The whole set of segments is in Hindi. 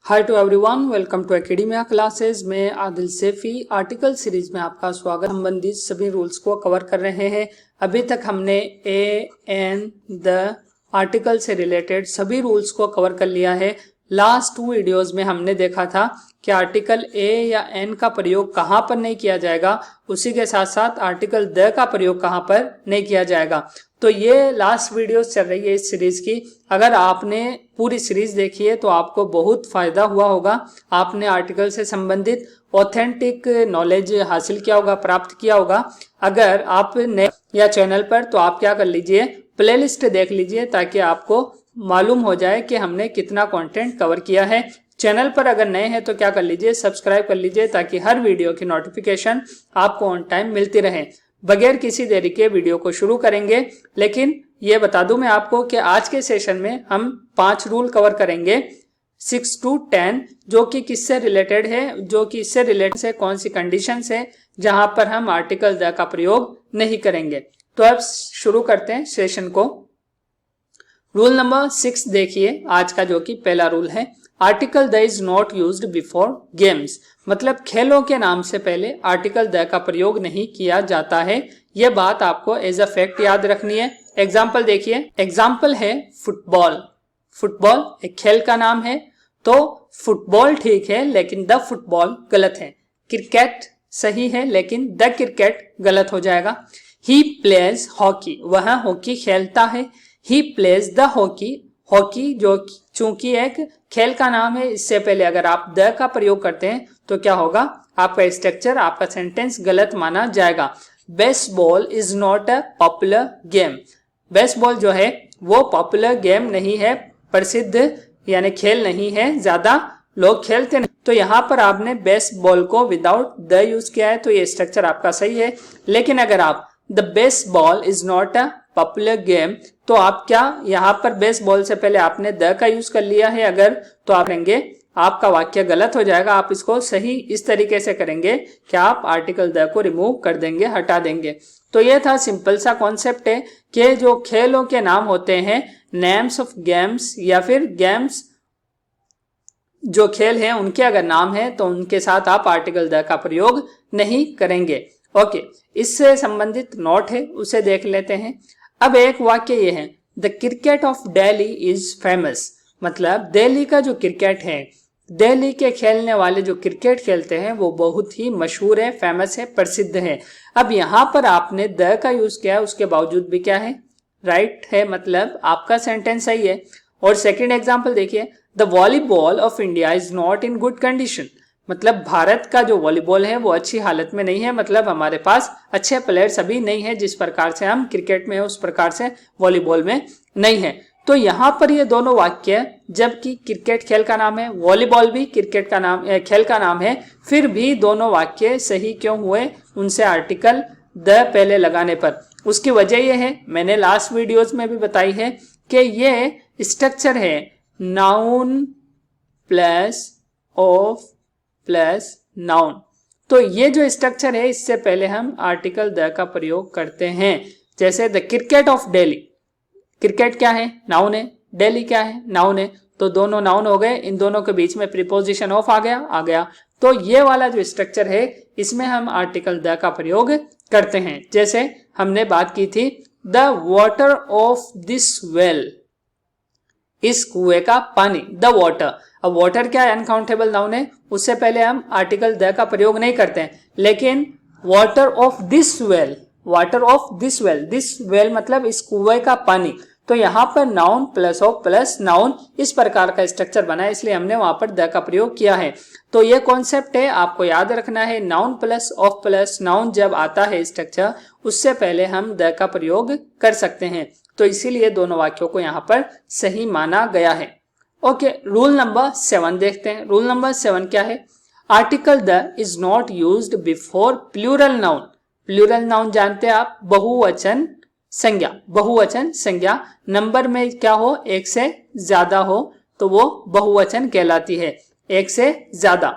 Hi to everyone, welcome to Academia classes में आदिल सैफी आर्टिकल सीरीज में आपका स्वागत। संबंधित सभी रूल्स को कवर कर रहे हैं। अभी तक हमने ए एन द आर्टिकल से रिलेटेड सभी रूल्स को कवर कर लिया है। लास्ट 2 वीडियोस में हमने देखा था कि आर्टिकल ए या एन का प्रयोग कहाँ पर नहीं किया जाएगा, उसी के साथ साथ आर्टिकल द का प्रयोग कहाँ पर नहीं किया जाएगा। तो ये लास्ट वीडियो चल रही है इस सीरीज की। अगर आपने पूरी सीरीज देखी है तो आपको बहुत फायदा हुआ होगा। आपने आर्टिकल से संबंधित ऑथेंटिक नॉलेज हासिल किया होगा, प्राप्त किया होगा। अगर आप नए या चैनल पर, तो आप क्या कर लीजिए, प्लेलिस्ट देख लीजिए ताकि आपको मालूम हो जाए कि हमने कितना कंटेंट कवर किया है। चैनल पर अगर नए हैं तो क्या कर लीजिए, सब्सक्राइब कर लीजिए ताकि हर वीडियो की नोटिफिकेशन आपको ऑन टाइम मिलती रहे। बगैर किसी देरी के वीडियो को शुरू करेंगे। लेकिन ये बता दूं मैं आपको कि आज के सेशन में हम 5 रूल कवर करेंगे 6 to 10, जो कि किससे रिलेटेड है, जो कि इससे रिलेटेड है कौन सी कंडीशन है जहां पर हम आर्टिकल द का प्रयोग नहीं करेंगे। तो अब शुरू करते हैं सेशन को। रूल नंबर 6 देखिए आज का, जो कि पहला रूल है, article the is not used before games. मतलब खेलों के नाम से पहले आर्टिकल द का प्रयोग नहीं किया जाता है। यह बात आपको एज अ फैक्ट याद रखनी है। एग्जाम्पल देखिए, एग्जाम्पल है फुटबॉल। फुटबॉल एक खेल का नाम है, तो फुटबॉल ठीक है लेकिन द फुटबॉल गलत है। क्रिकेट सही है लेकिन द क्रिकेट गलत हो जाएगा। ही प्लेज हॉकी, वह हॉकी खेलता है। He plays the hockey, hockey जो चूंकि एक खेल का नाम है, इससे पहले अगर आप द का प्रयोग करते हैं तो क्या होगा, आपका स्ट्रक्चर, आपका सेंटेंस गलत माना जाएगा। Baseball is not a popular game. Baseball जो है वो पॉपुलर गेम नहीं है, प्रसिद्ध यानी खेल नहीं है, ज्यादा लोग खेलते नहीं। तो यहाँ पर आपने बेसबॉल को विदाउट द यूज किया है तो ये स्ट्रक्चर आपका सही है। लेकिन अगर आप the baseball is not a popular game, तो आप क्या यहाँ पर बेसबॉल से पहले आपने द का यूज कर लिया है अगर, तो आप करेंगे, आपका वाक्य गलत हो जाएगा। आप इसको सही इस तरीके से करेंगे कि आप आर्टिकल द को रिमूव कर देंगे, हटा देंगे। तो ये था सिंपल सा कॉन्सेप्ट है कि जो खेलों के नाम होते हैं, नेम्स ऑफ गेम्स, या फिर गेम्स जो खेल हैं उनके अगर नाम है तो उनके साथ आप आर्टिकल द का प्रयोग नहीं करेंगे। ओके, इससे संबंधित नोट है उसे देख लेते हैं। अब एक वाक्य ये है, the cricket of Delhi is famous. मतलब दिल्ली का जो क्रिकेट है, दिल्ली के खेलने वाले जो क्रिकेट खेलते हैं वो बहुत ही मशहूर है, फेमस है, प्रसिद्ध है। अब यहाँ पर आपने द का यूज किया है, उसके बावजूद भी क्या है, राइट है, मतलब आपका सेंटेंस सही है। और सेकंड एग्जांपल देखिए, the volleyball of India is not in good condition. मतलब भारत का जो वॉलीबॉल है वो अच्छी हालत में नहीं है, मतलब हमारे पास अच्छे प्लेयर्स अभी नहीं है। जिस प्रकार से हम क्रिकेट में है उस प्रकार से वॉलीबॉल में नहीं है। तो यहाँ पर ये दोनों वाक्य, जबकि क्रिकेट खेल का नाम है, वॉलीबॉल भी क्रिकेट का नाम, खेल का नाम है, फिर भी दोनों वाक्य सही क्यों हुए, उनसे आर्टिकल द पहले लगाने पर। उसकी वजह यह है, मैंने लास्ट वीडियोज में भी बताई है कि ये स्ट्रक्चर है noun plus of plus noun. तो ये जो स्ट्रक्चर है, इससे पहले हम आर्टिकल द का प्रयोग करते हैं। जैसे the cricket of Delhi, cricket क्या है, नाउन है, दिल्ली क्या है, नाउन है, तो दोनों नाउन हो गए, इन दोनों के बीच में प्रीपोजिशन ऑफ आ गया। तो ये वाला जो स्ट्रक्चर है इसमें हम आर्टिकल द का प्रयोग करते हैं। जैसे हमने बात की थी, the water of this well, इस कुएं का पानी, द वाटर। अब वाटर क्या है, अनकाउंटेबल नाउन है, उससे पहले हम आर्टिकल द का प्रयोग नहीं करते हैं। लेकिन water of this well, water of this well, this well मतलब इस कुएं का पानी, तो यहाँ पर noun plus of plus noun, इस प्रकार का स्ट्रक्चर बना है, इसलिए हमने वहां पर द का प्रयोग किया है। तो ये कॉन्सेप्ट है, आपको याद रखना है, noun plus of plus noun जब आता है स्ट्रक्चर, उससे पहले हम द का प्रयोग कर सकते हैं। तो इसीलिए दोनों वाक्यों को यहाँ पर सही माना गया है। ओके, रूल नंबर 7 देखते हैं। रूल नंबर 7 क्या है, article the is not used before plural noun. Plural noun जानते हैं आप, बहुवचन संज्ञा। बहुवचन संज्ञा नंबर में क्या हो, एक से ज्यादा हो तो वो बहुवचन कहलाती है, एक से ज्यादा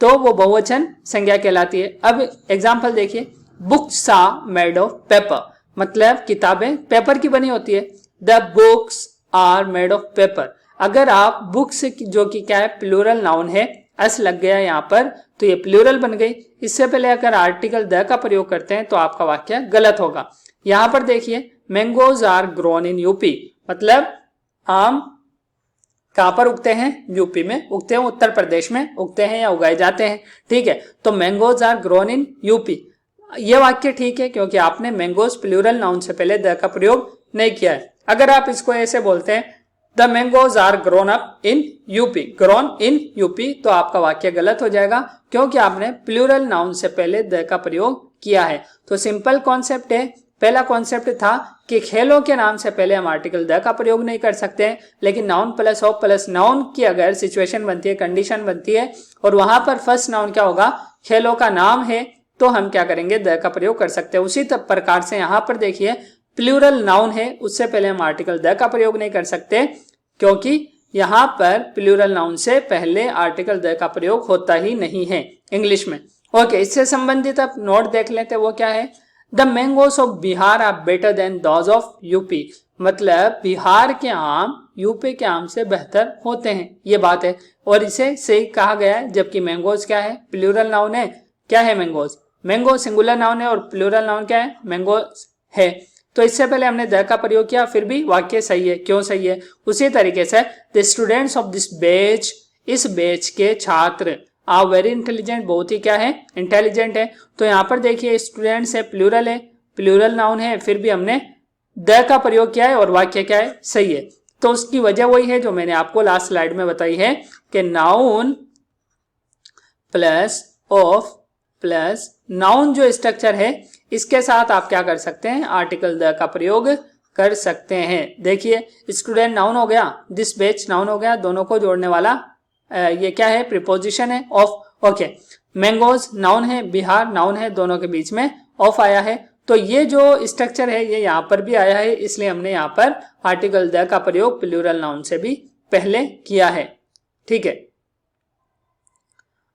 तो वो बहुवचन संज्ञा कहलाती है। अब एग्जाम्पल देखिए, books are made of paper, मतलब किताबें पेपर की बनी होती है। The books are made of paper. अगर आप बुक्स जो कि क्या है प्लूरल नाउन है, एस लग गया यहाँ पर तो ये प्लूरल बन गई। इससे पहले अगर आर्टिकल द का प्रयोग करते हैं तो आपका वाक्य गलत होगा। यहाँ पर देखिए mangoes are grown in UP, मतलब आम कहां पर उगते हैं? यूपी में उगते हैं, उत्तर प्रदेश में उगते हैं या उगाए जाते हैं। ठीक है, तो mangoes are grown in UP, यह वाक्य ठीक है क्योंकि आपने मैंगोज प्लूरल नाउन से पहले द का प्रयोग नहीं किया है। अगर आप इसको ऐसे बोलते हैं the mangoes are grown up in UP, grown in UP, तो आपका वाक्य गलत हो जाएगा क्योंकि आपने प्लूरल नाउन से पहले द का प्रयोग किया है। तो सिंपल कॉन्सेप्ट है। पहला कॉन्सेप्ट था कि खेलों के नाम से पहले हम आर्टिकल द का प्रयोग नहीं कर सकते हैं, लेकिन noun plus of plus noun की अगर सिचुएशन बनती है, कंडीशन बनती है और वहां पर फर्स्ट नाउन क्या होगा? खेलों का नाम है, तो हम क्या करेंगे? द का प्रयोग कर सकते हैं। उसी प्रकार से यहाँ पर देखिए प्लूरल नाउन है, उससे पहले हम आर्टिकल द का प्रयोग नहीं कर सकते क्योंकि यहाँ पर प्लूरल नाउन से पहले आर्टिकल द का प्रयोग होता ही नहीं है इंग्लिश में। ओके, इससे संबंधित आप नोट देख लेते हैं, वो क्या है? The mangoes of Bihar are better than those of UP, मतलब बिहार के आम यूपी के आम से बेहतर होते हैं, ये बात है और इसे सही कहा गया है। जबकि मैंगोज क्या है? प्लूरल नाउन है। क्या है मैंगोज? मैंगो सिंगुलर नाउन है और प्लूरल नाउन क्या है? मैंगोज है। तो इससे पहले हमने द का प्रयोग किया, फिर भी वाक्य सही है। क्यों सही है? उसी तरीके से the students of this batch, इस बैच के छात्र, आर वेरी इंटेलिजेंट, बहुत ही क्या है? इंटेलिजेंट है। तो यहाँ पर देखिए स्टूडेंट्स है, प्लूरल नाउन है, फिर भी हमने द का प्रयोग किया है और वाक्य क्या है? सही है। तो उसकी वजह वही है जो मैंने आपको लास्ट स्लाइड में बताई है कि noun plus of plus noun जो स्ट्रक्चर है, इसके साथ आप क्या कर सकते हैं? आर्टिकल द का प्रयोग कर सकते हैं। देखिए स्टूडेंट नाउन हो गया, दिस बैच नाउन हो गया, दोनों को जोड़ने वाला ये क्या है? प्रीपोजिशन है, ऑफ। ओके, मैंगोज नाउन है, बिहार नाउन है, दोनों के बीच में ऑफ आया है। तो ये जो स्ट्रक्चर है ये यहाँ पर भी आया है, इसलिए हमने यहाँ पर आर्टिकल द का प्रयोग प्लूरल नाउन से भी पहले किया है। ठीक है,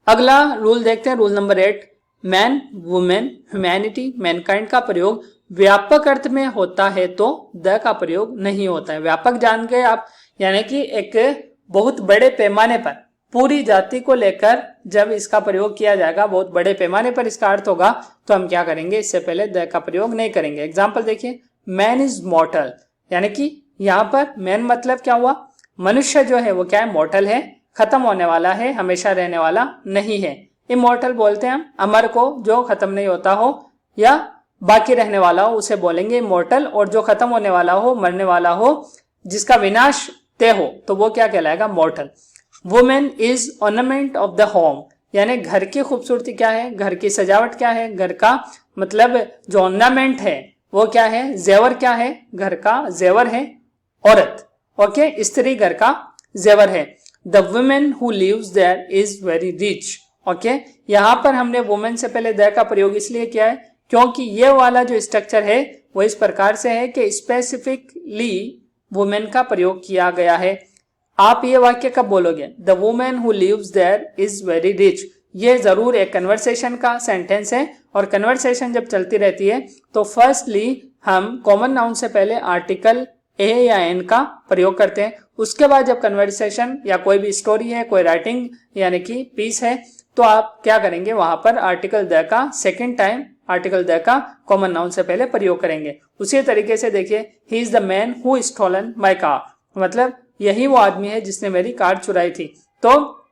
अगला रूल देखते हैं, rule number 8। Man, women, humanity, Mankind का प्रयोग व्यापक अर्थ में होता है तो द का प्रयोग नहीं होता है। व्यापक जान गए आप, यानी कि एक बहुत बड़े पैमाने पर पूरी जाति को लेकर जब इसका प्रयोग किया जाएगा, बहुत बड़े पैमाने पर इसका अर्थ होगा, तो हम क्या करेंगे? इससे पहले द का प्रयोग नहीं करेंगे। एग्जाम्पल देखिए, मैन इज मॉर्टल, यानी कि यहाँ पर मैन मतलब क्या हुआ? मनुष्य जो है वो क्या है? मॉर्टल है, खत्म होने वाला है, हमेशा रहने वाला नहीं है। इमॉर्टल बोलते हैं हम अमर को, जो खत्म नहीं होता हो या बाकी रहने वाला हो, उसे बोलेंगे इमॉर्टल। और जो खत्म होने वाला हो, मरने वाला हो, जिसका विनाश तय हो, तो वो क्या कहलाएगा? मॉर्टल। Women is ornament of the home, यानी घर की खूबसूरती क्या है? घर की सजावट क्या है? घर का मतलब जो ऑर्नामेंट है वो क्या है? जेवर क्या है? घर का जेवर है औरत। ओके, स्त्री घर का जेवर है। The women who lives there is very rich. Okay, यहाँ पर हमने वुमेन से पहले द का प्रयोग इसलिए किया है क्योंकि ये वाला जो स्ट्रक्चर है वो इस प्रकार से है कि स्पेसिफिकली वुमेन का प्रयोग किया गया है। आप ये वाक्य कब बोलोगे? The women who lives there is very rich. ये जरूर एक कन्वर्सेशन का सेंटेंस है और कन्वर्सेशन जब चलती रहती है तो फर्स्टली हम कॉमन नाउन से पहले आर्टिकल ए या एन का प्रयोग करते हैं। उसके बाद जब कन्वर्सेशन या कोई भी स्टोरी है, कोई राइटिंग यानी कि पीस है, तो आप क्या करेंगे? वहां पर आर्टिकल द का सेकेंड टाइम आर्टिकल द का कॉमन नाउन से पहले प्रयोग करेंगे। उसी तरीके से देखिए, he is the man who stolen my car, मतलब यही वो आदमी है जिसने मेरी कार चुराई थी। तो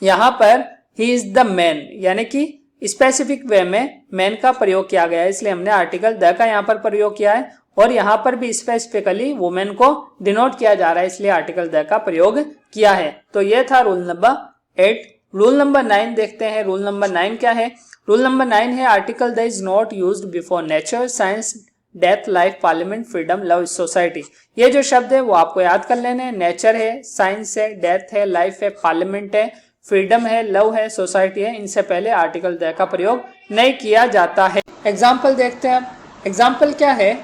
यहाँ पर ही इज द मैन, यानी कि स्पेसिफिक वे में मैन का प्रयोग किया गया है, इसलिए हमने आर्टिकल द का यहाँ पर प्रयोग किया है। और यहाँ पर भी स्पेसिफिकली वुमेन को डिनोट किया जा रहा है, इसलिए आर्टिकल द का प्रयोग किया है। तो ये था रूल नंबर 8। रूल नंबर 9 देखते हैं। रूल नंबर 9 क्या है? रूल नंबर 9 है article the is not used before nature, science, death, life, parliament, freedom, love, society. ये जो शब्द है वो आपको याद कर लेने हैं। नेचर है, साइंस है, डेथ है, लाइफ है, पार्लियामेंट है, फ्रीडम है, लव है, सोसाइटी है। इनसे पहले आर्टिकल द का प्रयोग नहीं किया जाता है। एग्जाम्पल देखते हैं। एग्जाम्पल क्या है?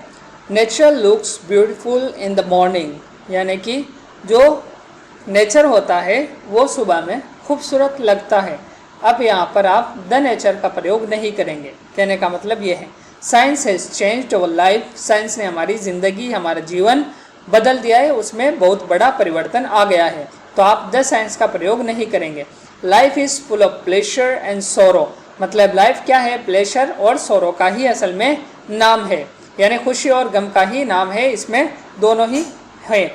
Nature looks beautiful in the morning, यानी कि जो नेचर होता है वो सुबह में खूबसूरत लगता है। अब यहाँ पर आप द नेचर का प्रयोग नहीं करेंगे। कहने का मतलब ये है, science has changed our life, science ने हमारी जिंदगी, हमारा जीवन बदल दिया है, उसमें बहुत बड़ा परिवर्तन आ गया है, तो आप द साइंस का प्रयोग नहीं करेंगे। Life is full of pleasure and सोरो, मतलब लाइफ क्या है, प्लेजर और सोरो का ही असल में नाम है, यानी खुशी और गम का ही नाम है, इसमें दोनों ही है।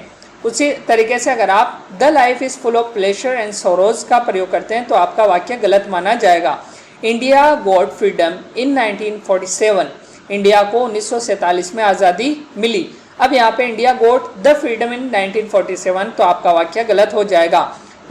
उसी तरीके से अगर आप the life is full of pleasure and sorrows का प्रयोग करते हैं तो आपका वाक्य गलत माना जाएगा। इंडिया गॉट फ्रीडम इन 1947, इंडिया को 1947 में आज़ादी मिली। अब यहाँ पे इंडिया गोट द फ्रीडम इन 1947, तो आपका वाक्य गलत हो जाएगा।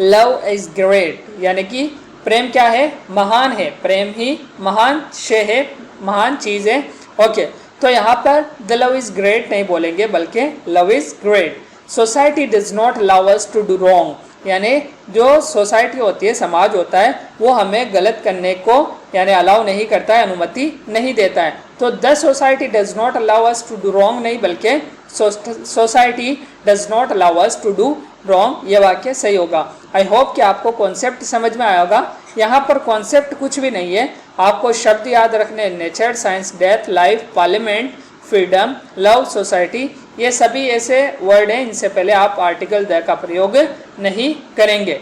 लव इज ग्रेट, यानी कि प्रेम क्या है, महान है, प्रेम ही महान शे है, महान चीज़ है। ओके, तो यहाँ पर द लव इज ग्रेट नहीं बोलेंगे बल्कि love is great. Society does not allow us to do wrong, यानी जो सोसाइटी होती है, समाज होता है, वो हमें गलत करने को यानी अलाउ नहीं करता है, अनुमति नहीं देता है। तो the society does not allow us to do wrong नहीं बल्कि society does not allow us to do wrong, ये वाक्य सही होगा। आई होप कि आपको कॉन्सेप्ट समझ में आया होगा। यहाँ पर कॉन्सेप्ट कुछ भी नहीं है, आपको शब्द याद रखने, nature, science, death, life, parliament, freedom, love, society, ये सभी ऐसे वर्ड हैं, इनसे पहले आप आर्टिकल द का प्रयोग नहीं करेंगे।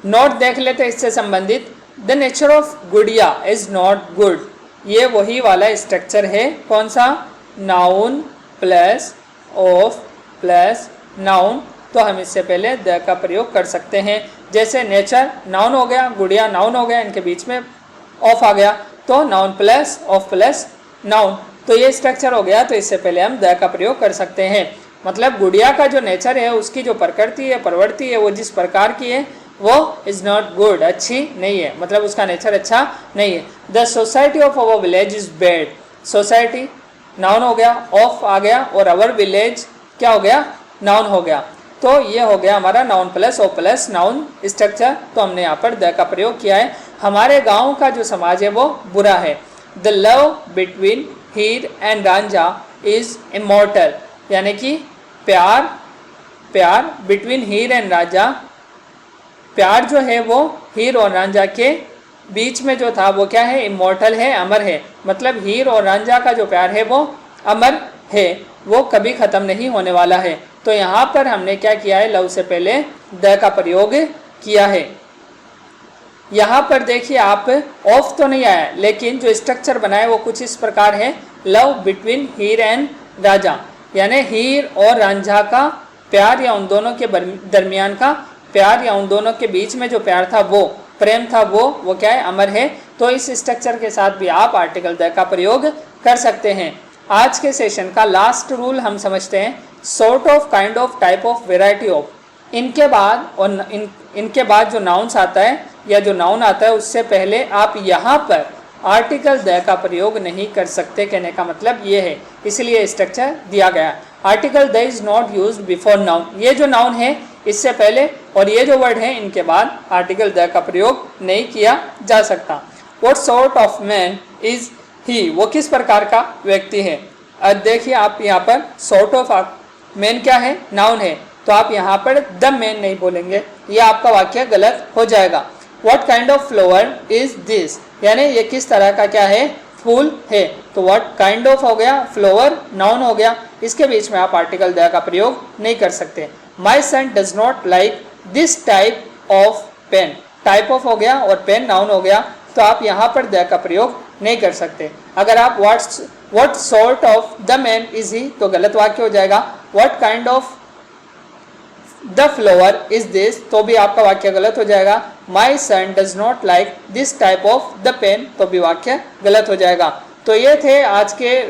नोट देख लेते इससे संबंधित। द नेचर ऑफ गुड़िया इज नॉट गुड, ये वही वाला स्ट्रक्चर है, कौन सा, noun plus of plus noun, तो हम इससे पहले द का प्रयोग कर सकते हैं। जैसे नेचर नाउन हो गया, गुड़िया नाउन हो गया, इनके बीच में ऑफ आ गया, तो noun plus of plus noun, तो ये स्ट्रक्चर हो गया, तो इससे पहले हम द का प्रयोग कर सकते हैं। मतलब गुड़िया का जो नेचर है, उसकी जो प्रकृति है, प्रवृत्ति है, वो जिस प्रकार की है वो इज नॉट गुड, अच्छी नहीं है, मतलब उसका नेचर अच्छा नहीं है। The society of our village is bad, society noun हो गया, ऑफ आ गया, और अवर विलेज क्या हो गया, नाउन हो गया, तो ये हो गया हमारा noun plus of plus noun structure, तो हमने यहाँ पर द का प्रयोग किया है। हमारे गाँव का जो समाज है वो बुरा है। The love between Heer and Ranjha is immortal, यानी कि प्यार बिटवीन हीर एंड रांझा, प्यार जो है वो हीर और रांझा के बीच में जो था वो क्या है, इमॉर्टल है, अमर है, मतलब हीर और रांझा का जो प्यार है वो अमर है, वो कभी ख़त्म नहीं होने वाला है। तो यहाँ पर हमने क्या किया है, लव से पहले द का प्रयोग किया है। यहाँ पर देखिए आप, ऑफ तो नहीं आया, लेकिन जो स्ट्रक्चर बना है वो कुछ इस प्रकार है, love between Heer and Ranjha, यानी हीर और रांझा का प्यार या उन दोनों के दरमियान का प्यार या उन दोनों के बीच में जो प्यार था वो प्रेम था, वो क्या है, अमर है। तो इस स्ट्रक्चर के साथ भी आप आर्टिकल द का प्रयोग कर सकते हैं। आज के सेशन का लास्ट रूल हम समझते हैं, sort of, kind of, type of, variety of. इनके बाद और इनके बाद जो नाउन्स आता है या जो नाउन आता है उससे पहले आप यहाँ पर आर्टिकल द का प्रयोग नहीं कर सकते, कहने का मतलब ये है, इसलिए स्ट्रक्चर दिया गया। Article the is not used before noun, ये जो नाउन है इससे पहले और ये जो वर्ड है इनके बाद आर्टिकल द का प्रयोग नहीं किया जा सकता। What sort of man is ही, वो किस प्रकार का व्यक्ति है। अब देखिए आप यहाँ पर सॉर्ट ऑफ मैन क्या है, नाउन है, तो आप यहाँ पर द मैन नहीं बोलेंगे, ये आपका वाक्य गलत हो जाएगा। What kind of flower is this, यानी ये किस तरह का क्या है, फूल है, तो व्हाट काइंड ऑफ हो गया, फ्लावर नाउन हो गया, इसके बीच में आप आर्टिकल द का प्रयोग नहीं कर सकते। My son does not like this type of pen, type of हो गया और पेन नाउन हो गया, तो आप यहाँ पर द का प्रयोग नहीं कर सकते। अगर आप what sort of the man is he, तो गलत वाक्य हो जाएगा। What kind of the flower is this, तो भी आपका वाक्य गलत हो जाएगा। My son does not like this type of the pen, तो भी वाक्य गलत हो जाएगा। तो ये थे आज के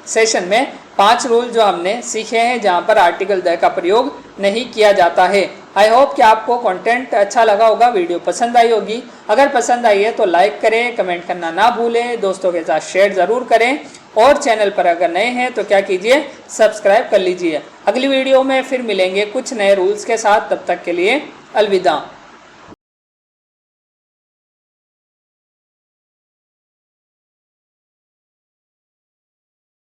सेशन में 5 रूल जो हमने सीखे हैं जहाँ पर आर्टिकल द का प्रयोग नहीं किया जाता है। आई होप कि आपको कंटेंट अच्छा लगा होगा, वीडियो पसंद आई होगी। अगर पसंद आई है तो लाइक करें, कमेंट करना ना भूलें, दोस्तों के साथ शेयर ज़रूर करें, और चैनल पर अगर नए हैं तो क्या कीजिए, सब्सक्राइब कर लीजिए। अगली वीडियो में फिर मिलेंगे कुछ नए रूल्स के साथ, तब तक के लिए अलविदा।